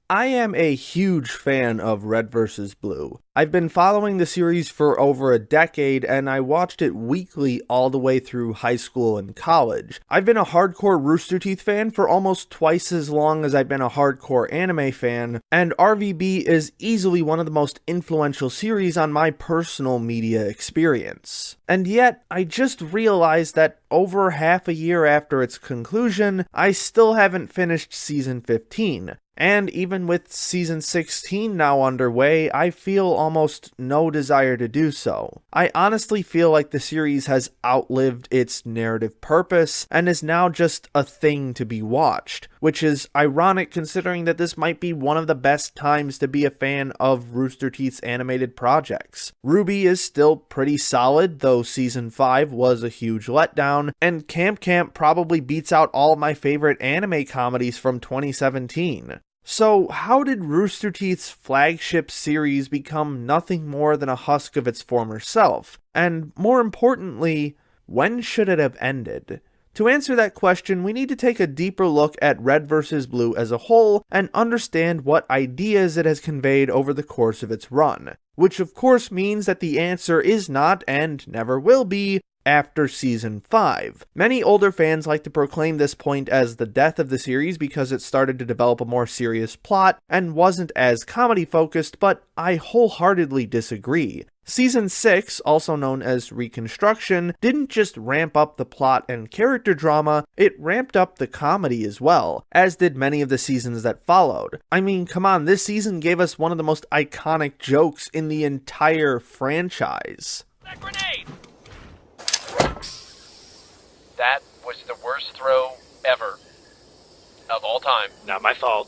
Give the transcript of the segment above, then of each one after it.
I am a huge fan of Red vs. Blue. I've been following the series for over a decade, and I watched it weekly all the way through high school and college. I've been a hardcore Rooster Teeth fan for almost twice as long as I've been a hardcore anime fan, and RVB is easily one of the most influential series on my personal media experience. And yet, I just realized that over half a year after its conclusion, I still haven't finished Season 15. And even with Season 16 now underway, I feel almost no desire to do so. I honestly feel like the series has outlived its narrative purpose and is now just a thing to be watched, which is ironic considering that this might be one of the best times to be a fan of Rooster Teeth's animated projects. RWBY is still pretty solid, though Season 5 was a huge letdown, and Camp Camp probably beats out all my favorite anime comedies from 2017. So, how did Rooster Teeth's flagship series become nothing more than a husk of its former self? And more importantly, when should it have ended? To answer that question, we need to take a deeper look at Red vs. Blue as a whole and understand what ideas it has conveyed over the course of its run. Which of course means that the answer is not, and never will be, after Season 5. Many older fans like to proclaim this point as the death of the series because it started to develop a more serious plot and wasn't as comedy-focused, but I wholeheartedly disagree. Season 6, also known as Reconstruction, didn't just ramp up the plot and character drama, it ramped up the comedy as well, as did many of the seasons that followed. I mean, come on, this season gave us one of the most iconic jokes in the entire franchise. That grenade! That was the worst throw ever. Of all time. Not my fault.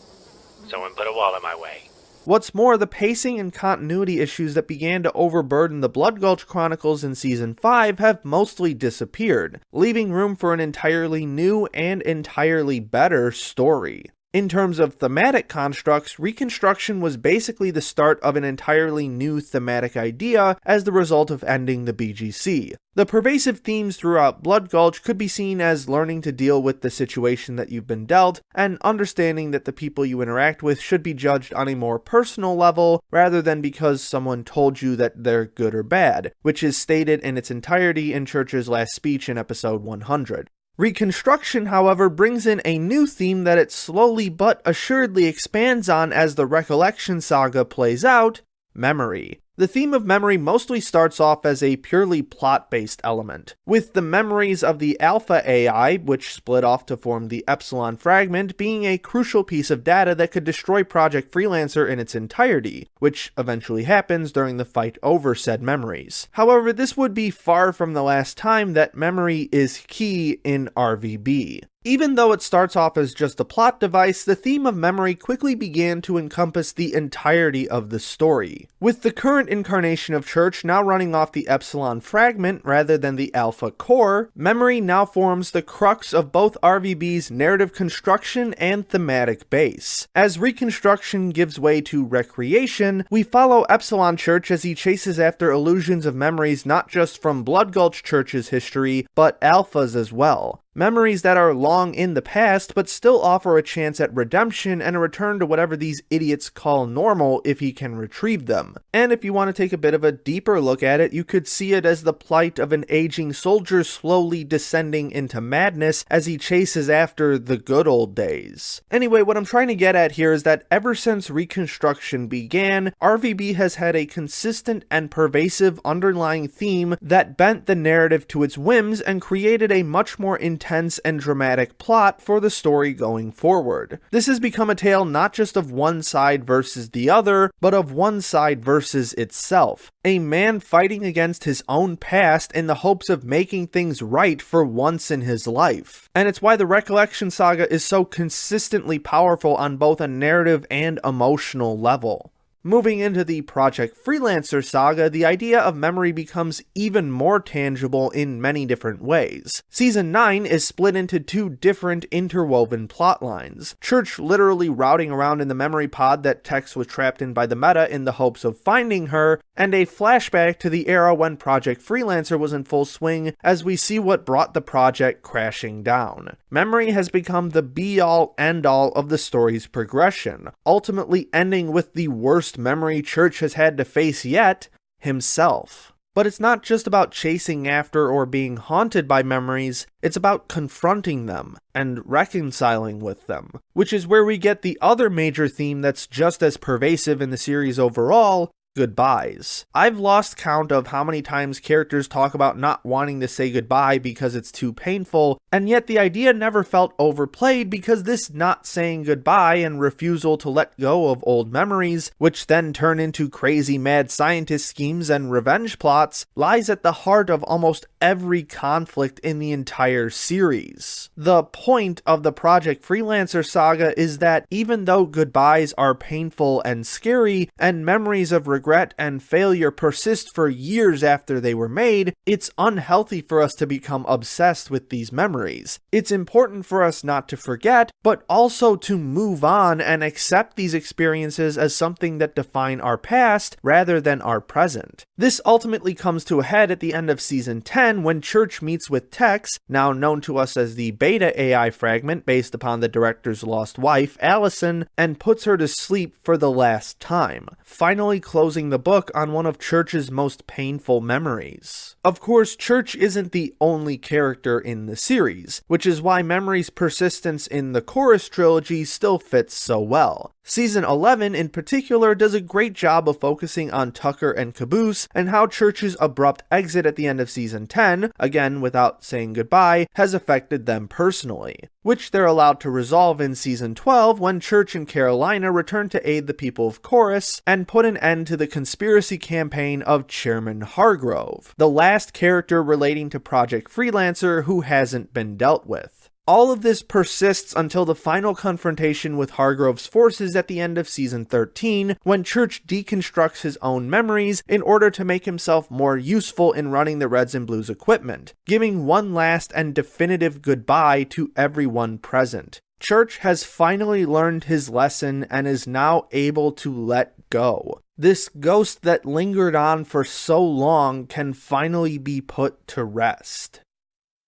Someone put a wall in my way. What's more, the pacing and continuity issues that began to overburden the Blood Gulch Chronicles in Season 5 have mostly disappeared, leaving room for an entirely new and entirely better story. In terms of thematic constructs, Reconstruction was basically the start of an entirely new thematic idea as the result of ending the BGC. The pervasive themes throughout Blood Gulch could be seen as learning to deal with the situation that you've been dealt, and understanding that the people you interact with should be judged on a more personal level, rather than because someone told you that they're good or bad, which is stated in its entirety in Church's last speech in episode 100. Reconstruction, however, brings in a new theme that it slowly but assuredly expands on as the Recollection saga plays out: memory. The theme of memory mostly starts off as a purely plot-based element, with the memories of the Alpha AI, which split off to form the Epsilon fragment, being a crucial piece of data that could destroy Project Freelancer in its entirety, which eventually happens during the fight over said memories. However, this would be far from the last time that memory is key in RVB. Even though it starts off as just a plot device, the theme of memory quickly began to encompass the entirety of the story. With the current incarnation of Church now running off the Epsilon fragment rather than the Alpha core, memory now forms the crux of both RVB's narrative construction and thematic base. As Reconstruction gives way to Recreation, we follow Epsilon Church as he chases after illusions of memories not just from Blood Gulch Church's history, but Alpha's as well. Memories that are long in the past, but still offer a chance at redemption and a return to whatever these idiots call normal if he can retrieve them. And if you want to take a bit of a deeper look at it, you could see it as the plight of an aging soldier slowly descending into madness as he chases after the good old days. Anyway, what I'm trying to get at here is that ever since Reconstruction began, RVB has had a consistent and pervasive underlying theme that bent the narrative to its whims and created a much more intense and dramatic plot for the story going forward. This has become a tale not just of one side versus the other, but of one side versus itself. A man fighting against his own past in the hopes of making things right for once in his life. And it's why the Recollection saga is so consistently powerful on both a narrative and emotional level. Moving into the Project Freelancer saga, the idea of memory becomes even more tangible in many different ways. Season 9 is split into two different interwoven plotlines. Church literally routing around in the memory pod that Tex was trapped in by the Meta in the hopes of finding her, and a flashback to the era when Project Freelancer was in full swing as we see what brought the project crashing down. Memory has become the be-all, end-all of the story's progression, ultimately ending with the worst memory Church has had to face yet, himself. But it's not just about chasing after or being haunted by memories, it's about confronting them and reconciling with them, which is where we get the other major theme that's just as pervasive in the series overall: goodbyes. I've lost count of how many times characters talk about not wanting to say goodbye because it's too painful, and yet the idea never felt overplayed because this not saying goodbye and refusal to let go of old memories, which then turn into crazy mad scientist schemes and revenge plots, lies at the heart of almost every conflict in the entire series. The point of the Project Freelancer saga is that even though goodbyes are painful and scary, and memories of regret and failure persist for years after they were made, it's unhealthy for us to become obsessed with these memories. It's important for us not to forget, but also to move on and accept these experiences as something that define our past rather than our present. This ultimately comes to a head at the end of Season 10 when Church meets with Tex, now known to us as the Beta AI fragment based upon the director's lost wife, Allison, and puts her to sleep for the last time, finally closing the book on one of Church's most painful memories. Of course, Church isn't the only character in the series, which is why Memory's persistence in the Chorus trilogy still fits so well. Season 11 in particular does a great job of focusing on Tucker and Caboose and how Church's abrupt exit at the end of Season 10, again without saying goodbye, has affected them personally, which they're allowed to resolve in Season 12 when Church and Carolina return to aid the people of Chorus and put an end to the conspiracy campaign of Chairman Hargrove, the last character relating to Project Freelancer who hasn't been dealt with. All of this persists until the final confrontation with Hargrove's forces at the end of Season 13, when Church deconstructs his own memories in order to make himself more useful in running the Reds and Blues equipment, giving one last and definitive goodbye to everyone present. Church has finally learned his lesson and is now able to let go. This ghost that lingered on for so long can finally be put to rest.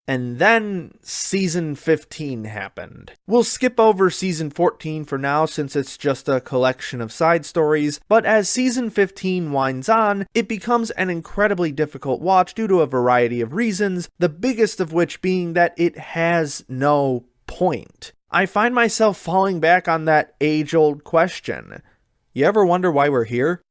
And then Season 15 happened. We'll skip over Season 14 for now since it's just a collection of side stories, but as Season 15 winds on, it becomes an incredibly difficult watch due to a variety of reasons, the biggest of which being that it has no point. I find myself falling back on that age-old question. You ever wonder why we're here?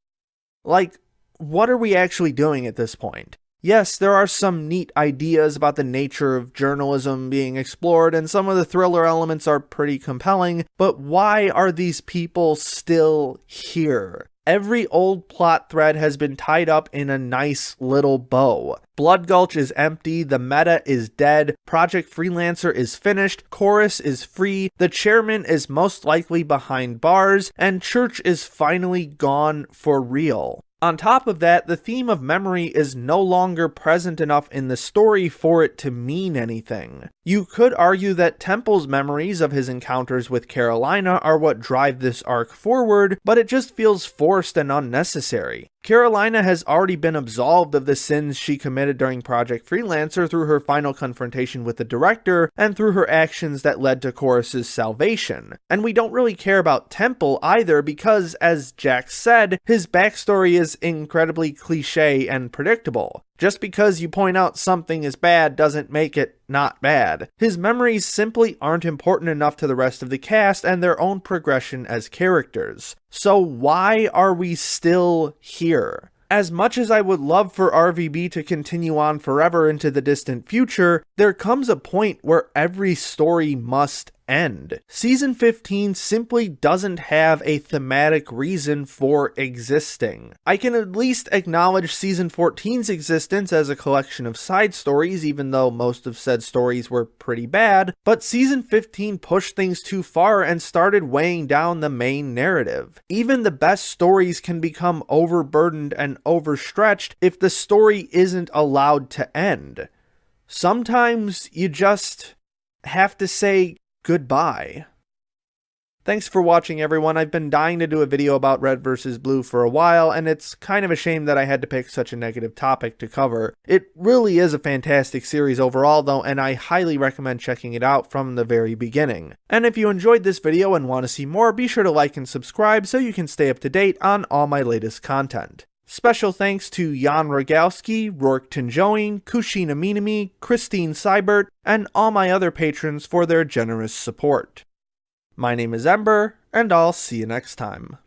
Like, what are we actually doing at this point? Yes, there are some neat ideas about the nature of journalism being explored, and some of the thriller elements are pretty compelling, but why are these people still here? Every old plot thread has been tied up in a nice little bow. Blood Gulch is empty, the Meta is dead, Project Freelancer is finished, Chorus is free, the chairman is most likely behind bars, and Church is finally gone for real. On top of that, the theme of memory is no longer present enough in the story for it to mean anything. You could argue that Temple's memories of his encounters with Carolina are what drive this arc forward, but it just feels forced and unnecessary. Carolina has already been absolved of the sins she committed during Project Freelancer through her final confrontation with the director and through her actions that led to Chorus's salvation. And we don't really care about Temple either because, as Jack said, his backstory is incredibly cliche and predictable. Just because you point out something is bad doesn't make it not bad. His memories simply aren't important enough to the rest of the cast and their own progression as characters. So why are we still here? As much as I would love for RVB to continue on forever into the distant future, there comes a point where every story must end. Season 15 simply doesn't have a thematic reason for existing. I can at least acknowledge Season 14's existence as a collection of side stories, even though most of said stories were pretty bad, but Season 15 pushed things too far and started weighing down the main narrative. Even the best stories can become overburdened and overstretched if the story isn't allowed to end. Sometimes you just have to say goodbye. Thanks for watching, everyone. I've been dying to do a video about Red vs. Blue for a while, and it's kind of a shame that I had to pick such a negative topic to cover. It really is a fantastic series overall, though, and I highly recommend checking it out from the very beginning. And if you enjoyed this video and want to see more, be sure to like and subscribe so you can stay up to date on all my latest content. Special thanks to Jan Rogalski, Rourke Tinjoin, Kushina Minami, Christine Seibert, and all my other patrons for their generous support. My name is Ember, and I'll see you next time.